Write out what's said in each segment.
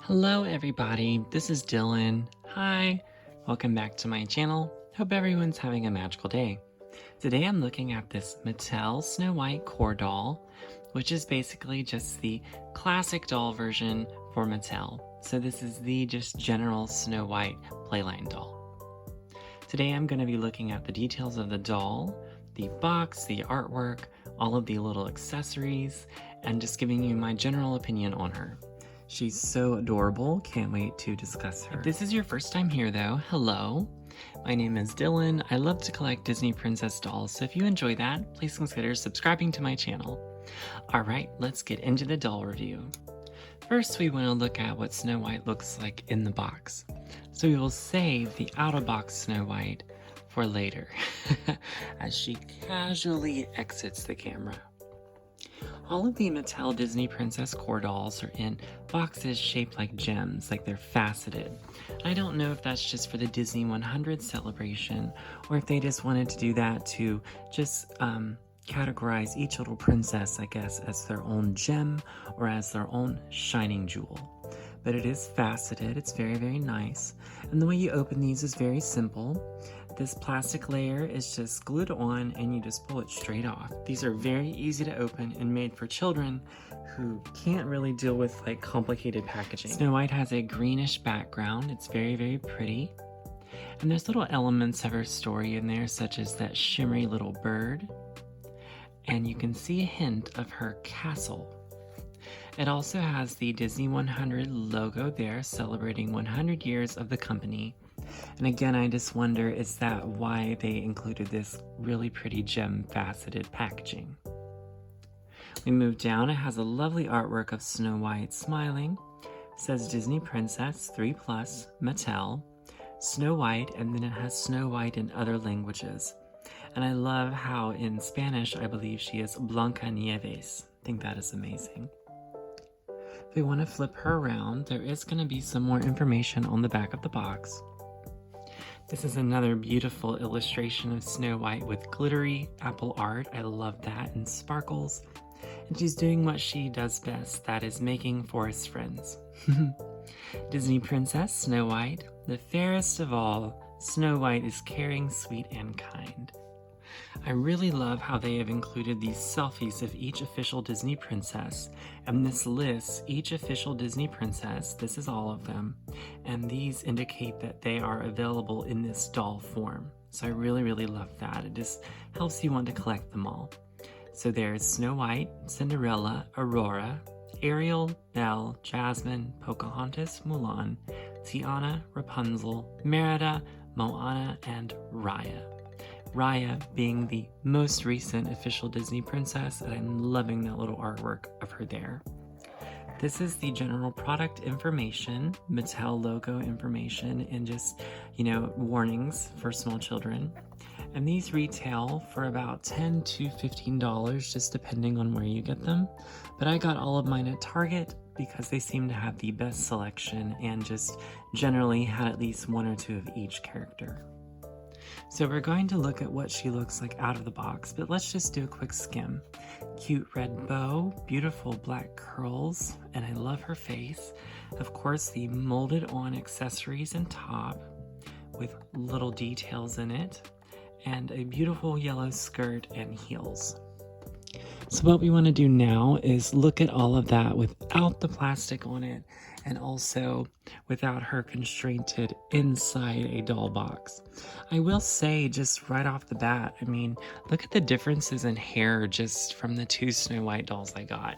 Hello everybody, this is Dylan. Hi, welcome back to my channel. Hope everyone's having a magical day. Today I'm looking at this Mattel Snow White core doll, which is basically just the classic doll version for Mattel. So this is the just general Snow White playline doll. Today I'm going to be looking at the details of the doll, the box, the artwork, all of the little accessories, and just giving you my general opinion on her. She's so adorable, can't wait to discuss her. If this is your first time here though, hello. My name is Dylan. I love to collect Disney princess dolls, so if you enjoy that, please consider subscribing to my channel. Alright, let's get into the doll review. First, we want to look at what Snow White looks like in the box. So we will save the out-of-box Snow White for later, as she casually exits the camera. All of the Mattel Disney Princess core dolls are in boxes shaped like gems, like they're faceted. I don't know if that's just for the Disney 100 celebration, or if they just wanted to do that to just categorize each little princess, I guess, as their own gem or as their own shining jewel. But it is faceted, it's very, very nice. And the way you open these is very simple. This plastic layer is just glued on and you just pull it straight off. These are very easy to open and made for children who can't really deal with like complicated packaging. Snow White has a greenish background. It's very, very pretty. And there's little elements of her story in there, such as that shimmery little bird. And you can see a hint of her castle. It also has the Disney 100 logo there, celebrating 100 years of the company. And again, I just wonder, is that why they included this really pretty gem faceted packaging? We move down, it has a lovely artwork of Snow White smiling. It says Disney Princess 3+, Mattel, Snow White, and then it has Snow White in other languages. And I love how in Spanish, I believe she is Blanca Nieves. I think that is amazing. If we want to flip her around, there is going to be some more information on the back of the box. This is another beautiful illustration of Snow White with glittery apple art. I love that, and sparkles. And she's doing what she does best, that is making forest friends. Disney Princess Snow White, the fairest of all, Snow White is caring, sweet, and kind. I really love how they have included these selfies of each official Disney princess, and this lists each official Disney princess, this is all of them, and these indicate that they are available in this doll form. So I really, really love that. It just helps you want to collect them all. So there's Snow White, Cinderella, Aurora, Ariel, Belle, Jasmine, Pocahontas, Mulan, Tiana, Rapunzel, Merida, Moana, and Raya. Raya being the most recent official Disney princess, and I'm loving that little artwork of her there. This is the general product information, Mattel logo information, and just, warnings for small children. And these retail for about $10 to $15, just depending on where you get them. But I got all of mine at Target because they seem to have the best selection and just generally had at least one or two of each character. So we're going to look at what she looks like out of the box, but let's just do a quick skim. Cute red bow, beautiful black curls, and I love her face. Of course, the molded on accessories and top with little details in it, and a beautiful yellow skirt and heels. So what we want to do now is look at all of that without the plastic on it, and also without her constrained inside a doll box. I will say, just right off the bat, look at the differences in hair just from the two Snow White dolls I got.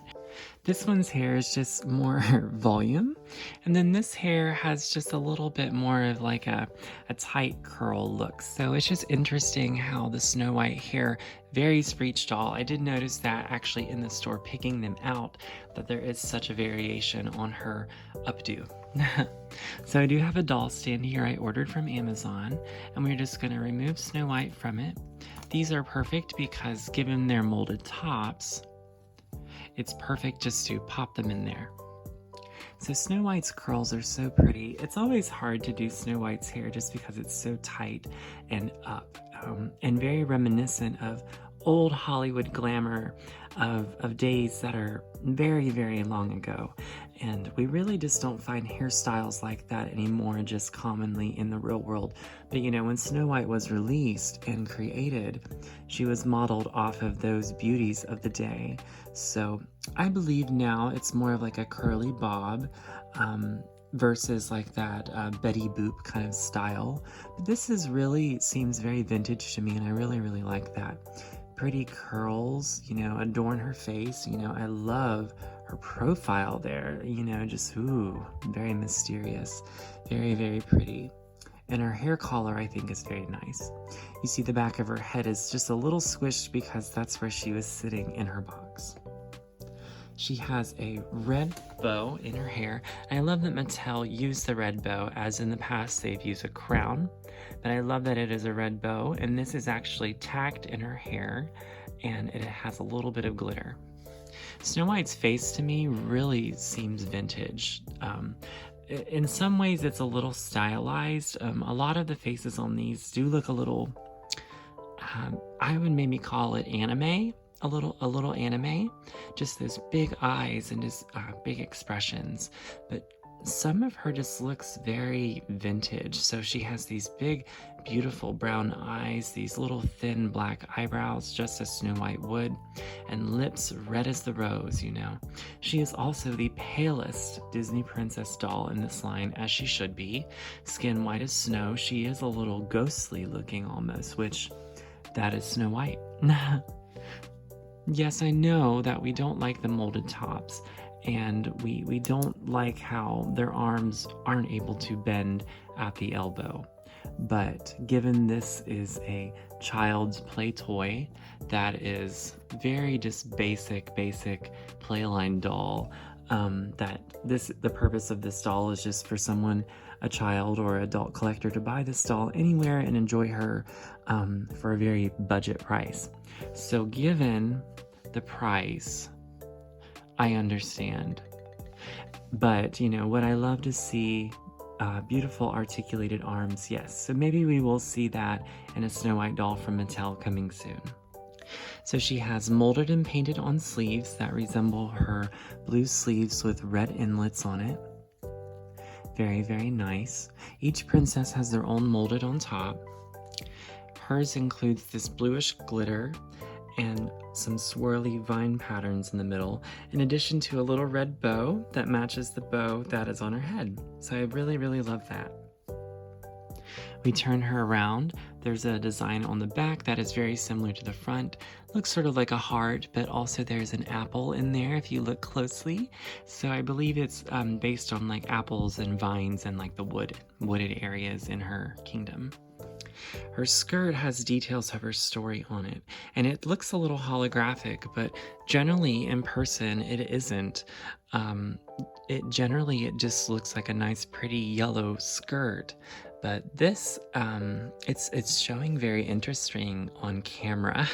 This one's hair is just more volume, and then this hair has just a little bit more of like a tight curl look. So it's just interesting how the Snow White hair varies for each doll. I did notice that actually in the store picking them out, that there is such a variation on her updo. So I do have a doll stand here I ordered from Amazon, and we're just going to remove Snow White from it. These are perfect because given their molded tops, it's perfect just to pop them in there. So Snow White's curls are so pretty. It's always hard to do Snow White's hair just because it's so tight and up, and very reminiscent of old Hollywood glamour of days that are very, very long ago. And we really just don't find hairstyles like that anymore, just commonly in the real world. But you know, when Snow White was released and created, she was modeled off of those beauties of the day. So I believe now it's more of like a curly bob, versus like that Betty Boop kind of style. But this is really seems very vintage to me, and I really, really like that. Pretty curls, you know, adorn her face. You know, I love her profile there, you know, just ooh, very mysterious, very, very pretty. And her hair collar, I think, is very nice. You see the back of her head is just a little squished because that's where she was sitting in her box. She has a red bow in her hair. I love that Mattel used the red bow, as in the past they've used a crown. But I love that it is a red bow, and this is actually tacked in her hair, and it has a little bit of glitter. Snow White's face to me really seems vintage. In some ways it's a little stylized. A lot of the faces on these do look a little, I would maybe call it anime. A little anime, just those big eyes and just big expressions. But some of her just looks very vintage. So she has these big, beautiful brown eyes, these little thin black eyebrows, just as Snow White would, and lips red as the rose, you know. She is also the palest Disney princess doll in this line, as she should be. Skin white as snow. She is a little ghostly looking almost, which that is Snow White. Yes, I know that we don't like the molded tops, and we don't like how their arms aren't able to bend at the elbow. But given this is a child's play toy that is very just basic playline doll, the purpose of this doll is just for someone, a child or adult collector, to buy this doll anywhere and enjoy her for a very budget price. So given the price, I understand. But you know what, I love to see beautiful articulated arms, yes. So maybe we will see that in a Snow White doll from Mattel coming soon. So she has molded and painted on sleeves that resemble her blue sleeves with red inlets on it. Very, very nice. Each princess has their own molded on top. Hers includes this bluish glitter and some swirly vine patterns in the middle, in addition to a little red bow that matches the bow that is on her head. So I really, really love that. We turn her around. There's a design on the back that is very similar to the front. Looks sort of like a heart, but also there's an apple in there if you look closely. So I believe it's based on like apples and vines and like the wooded areas in her kingdom. Her skirt has details of her story on it, and it looks a little holographic, but generally in person it isn't. It just looks like a nice pretty yellow skirt. But this, it's showing very interesting on camera.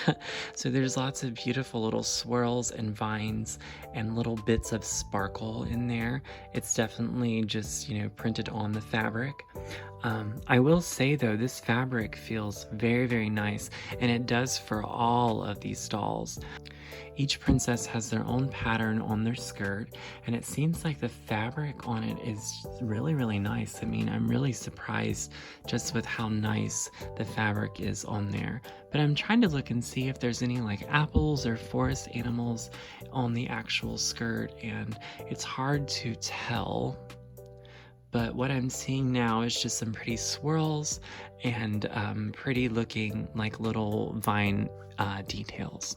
So there's lots of beautiful little swirls and vines and little bits of sparkle in there. It's definitely just, you know, printed on the fabric. I will say though, this fabric feels very, very nice, and it does for all of these dolls. Each princess has their own pattern on their skirt, and it seems like the fabric on it is really, really nice. I mean, I'm really surprised just with how nice the fabric is on there. But I'm trying to look and see if there's any like apples or forest animals on the actual skirt, and it's hard to tell. But what I'm seeing now is just some pretty swirls and pretty looking like little vine details.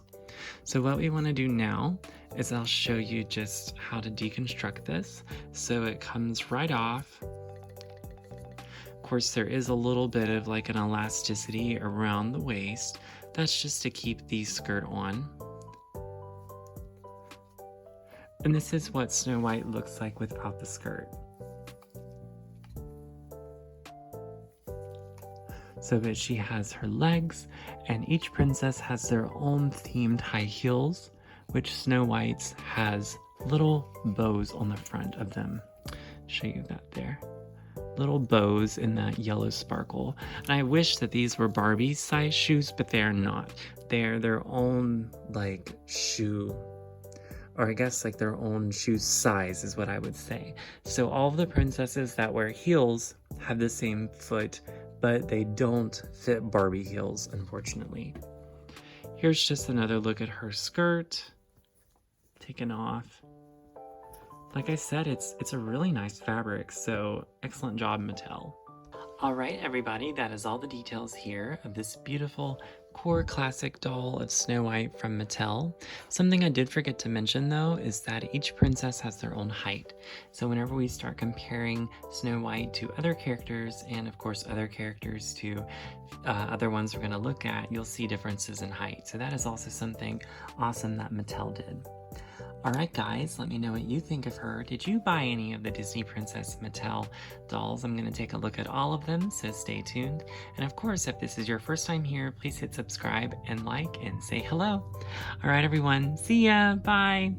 So what we want to do now is I'll show you just how to deconstruct this. So it comes right off. Of course, there is a little bit of like an elasticity around the waist. That's just to keep the skirt on. And this is what Snow White looks like without the skirt. So that she has her legs, and each princess has their own themed high heels, which Snow White's has little bows on the front of them. Show you that there. little bows in that yellow sparkle. And I wish that these were Barbie size shoes, but they're not. They're their own like shoe, or I guess like their own shoe size is what I would say. So all of the princesses that wear heels have the same foot, but they don't fit Barbie heels, unfortunately. Here's just another look at her skirt, taken off. Like I said, it's a really nice fabric, so excellent job, Mattel. Alright everybody, that is all the details here of this beautiful core classic doll of Snow White from Mattel. Something I did forget to mention though is that each princess has their own height. So whenever we start comparing Snow White to other characters, and of course other characters to other ones we're going to look at, you'll see differences in height. So that is also something awesome that Mattel did. Alright guys, let me know what you think of her. Did you buy any of the Disney Princess Mattel dolls? I'm going to take a look at all of them, so stay tuned. And of course, if this is your first time here, please hit subscribe and like and say hello. Alright everyone, see ya, bye!